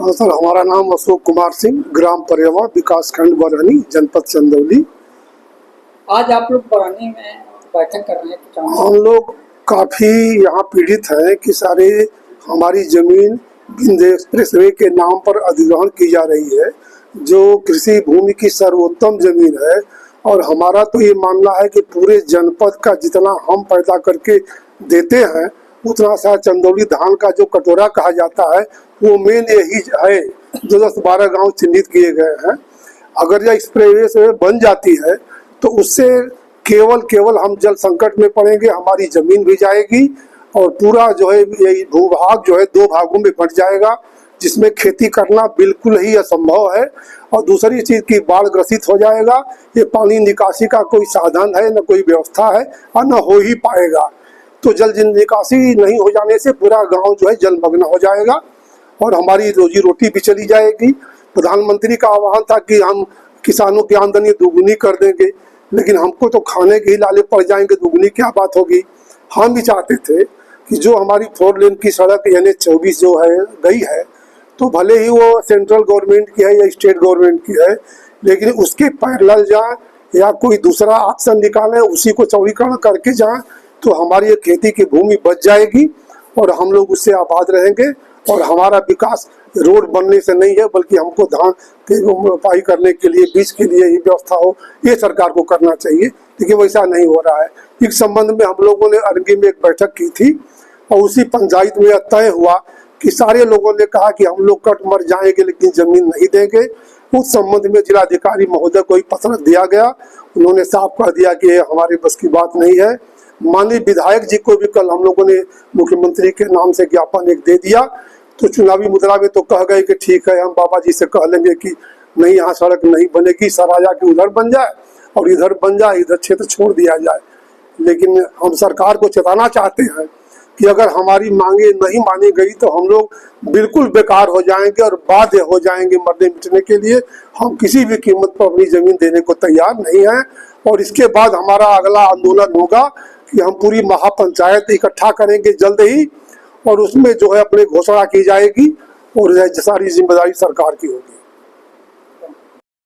हाँ सर, हमारा नाम अशोक कुमार सिंह, ग्राम पर्यवा, विकास खंड बरहनी, जनपद चंदौली। आज आप लोग बरहनी में बैठक कर रहे हैं तो हम लोग काफ़ी यहाँ पीड़ित हैं कि सारे हमारी ज़मीन विंध्य एक्सप्रेसवे के नाम पर अधिग्रहण की जा रही है, जो कृषि भूमि की सर्वोत्तम ज़मीन है। और हमारा तो ये मानना है कि पूरे जनपद का जितना हम पैदा करके देते हैं उतना सा चंदौली धान का जो कटोरा कहा जाता है वो मेन यही है, जो 10-12 गांव चिन्हित किए गए हैं। अगर यह एक्सप्रेसवे बन जाती है तो उससे केवल हम जल संकट में पड़ेंगे, हमारी जमीन भी जाएगी और पूरा जो है ये भूभाग जो है 2 भागों में बंट जाएगा, जिसमें खेती करना बिल्कुल ही असंभव है। और दूसरी चीज़ की बाढ़ ग्रसित हो जाएगा, ये पानी निकासी का कोई साधन है, न कोई व्यवस्था है और न हो ही पाएगा। तो जल निकासी नहीं हो जाने से पूरा गांव जो है जलमग्न हो जाएगा और हमारी रोजी रोटी भी चली जाएगी। प्रधानमंत्री का आह्वान था कि हम किसानों की आमदनी दोगुनी कर देंगे, लेकिन हमको तो खाने के ही लाले पड़ जाएंगे, दोगुनी क्या बात होगी। हम भी चाहते थे कि जो हमारी 4 लेन की सड़क NH-24 जो है गई है, तो भले ही वो सेंट्रल गवर्नमेंट की है या स्टेट गवर्नमेंट की है, लेकिन उसके पैरेलल जाए या कोई दूसरा ऑप्शन निकालें, उसी को चौड़ीकरण करके जाए तो हमारी ये खेती की भूमि बच जाएगी और हम लोग उससे आबाद रहेंगे। और हमारा विकास रोड बनने से नहीं है, बल्कि हमको धान की रोपाई करने के लिए, बीज के लिए ये व्यवस्था हो, ये सरकार को करना चाहिए, लेकिन वैसा नहीं हो रहा है। इस संबंध में हम लोगों ने अरंगी में एक बैठक की थी और उसी पंचायत में तय हुआ कि सारे लोगों ने कहा कि हम लोग कट मर जाएंगे लेकिन जमीन नहीं देंगे। उस संबंध में जिलाधिकारी महोदय को पत्र दिया गया, उन्होंने साफ कर दिया कि हमारे बस की बात नहीं है। माननीय विधायक जी को भी कल हम लोगों ने मुख्यमंत्री के नाम से ज्ञापन एक दे दिया, तो चुनावी मुद्रा में तो कह गए कि ठीक है, हम बाबा जी से कह लेंगे कि नहीं, यहाँ सड़क नहीं बनेगी, सराजा की उधर बन जाए और इधर बन जाए, इधर क्षेत्र छोड़ दिया जाए। लेकिन हम सरकार को चेताना चाहते हैं कि अगर हमारी मांगे नहीं मानी गई तो हम लोग बिल्कुल बेकार हो जाएंगे और बाध्य हो जाएंगे मरने मिटने के लिए। हम किसी भी कीमत पर अपनी जमीन देने को तैयार नहीं हैं। और इसके बाद हमारा अगला आंदोलन होगा कि हम पूरी महापंचायत इकट्ठा करेंगे जल्द ही, और उसमें जो है अपनी घोषणा की जाएगी और सारी जिम्मेदारी सरकार की होगी।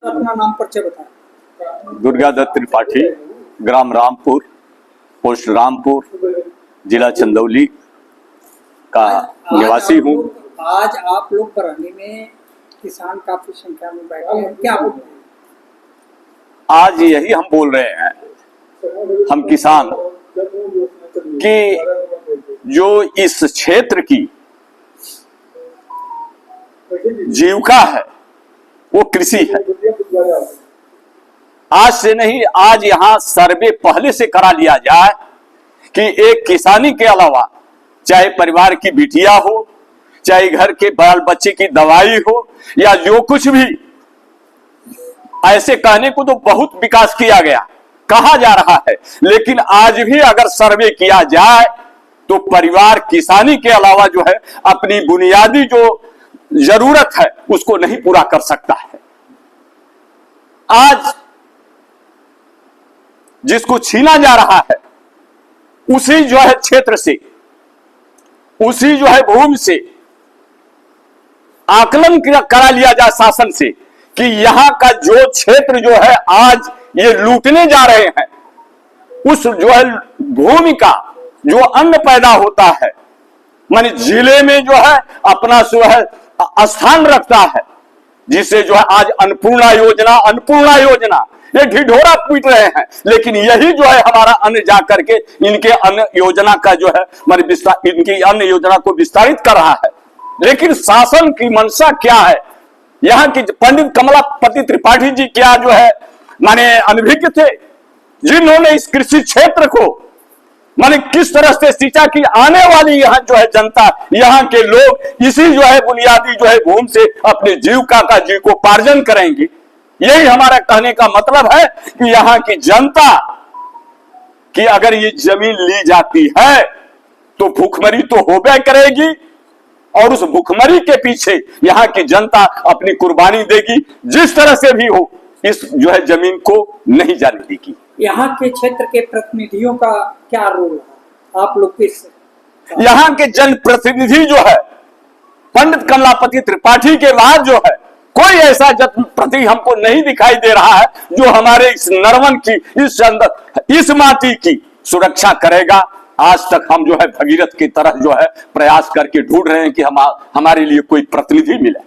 अपना नाम परिचय बताएं। दुर्गादत्त त्रिपाठी, ग्राम रामपुर, पोस्ट रामपुर, जिला चंदौली का निवासी हूँ। आज आप लोग बरहनी में किसान काफी संख्या में बैठे हैं, क्या बोल रहे हैं? आज यही हम बोल रहे हैं, हम किसान, कि जो इस क्षेत्र की जीविका है वो कृषि है। आज से नहीं, आज यहाँ सर्वे पहले से करा लिया जाए कि एक किसानी के अलावा चाहे परिवार की बिटिया हो, चाहे घर के बाल बच्चे की दवाई हो, या जो कुछ भी, ऐसे कहने को तो बहुत विकास किया गया, कहा जा रहा है, लेकिन आज भी अगर सर्वे किया जाए तो परिवार किसानी के अलावा जो है अपनी बुनियादी जो जरूरत है उसको नहीं पूरा कर सकता है। आज जिसको छीना जा रहा है उसी जो है क्षेत्र से, उसी जो है भूमि से आकलन करा लिया जाए शासन से कि यहां का जो क्षेत्र जो है आज ये लूटने जा रहे हैं, उस जो है भूमि का जो अन्न पैदा होता है, माने जिले में जो है अपना जो है स्थान रखता है, जिससे जो है आज अन्नपूर्णा योजना ये ढिढोरा पीट रहे हैं, लेकिन यही जो है हमारा अन्न जा करके इनके अन्न योजना का जो है माने इनकी अन्न योजना को विस्तारित कर रहा है। लेकिन शासन की मंशा क्या है? यहाँ की पंडित कमलापति त्रिपाठी जी क्या जो है माने अनभिज्ञ थे, जिन्होंने इस कृषि क्षेत्र को माने किस तरह से सिंचा कि आने वाली यहाँ जो है जनता, यहाँ के लोग इसी जो है बुनियादी जो है भूमि से अपने जीविका का जीविकोपार्जन करेंगे। यही हमारा कहने का मतलब है कि यहाँ की जनता कि अगर ये जमीन ली जाती है तो भूखमरी तो होबे करेगी, और उस भूखमरी के पीछे यहाँ की जनता अपनी कुर्बानी देगी, जिस तरह से भी हो, इस जो है जमीन को नहीं जाने देगी। यहाँ के क्षेत्र के प्रतिनिधियों का क्या रोल है? आप लोग किस यहाँ के जनप्रतिनिधि जो है पंडित कमलापति त्रिपाठी के बाद जो है कोई ऐसा प्रति हमको नहीं दिखाई दे रहा है जो हमारे इस नरवन की, इस माटी की सुरक्षा करेगा। आज तक हम जो है भगीरथ की तरह जो है प्रयास करके ढूंढ रहे हैं कि हमारे लिए कोई प्रतिनिधि मिले।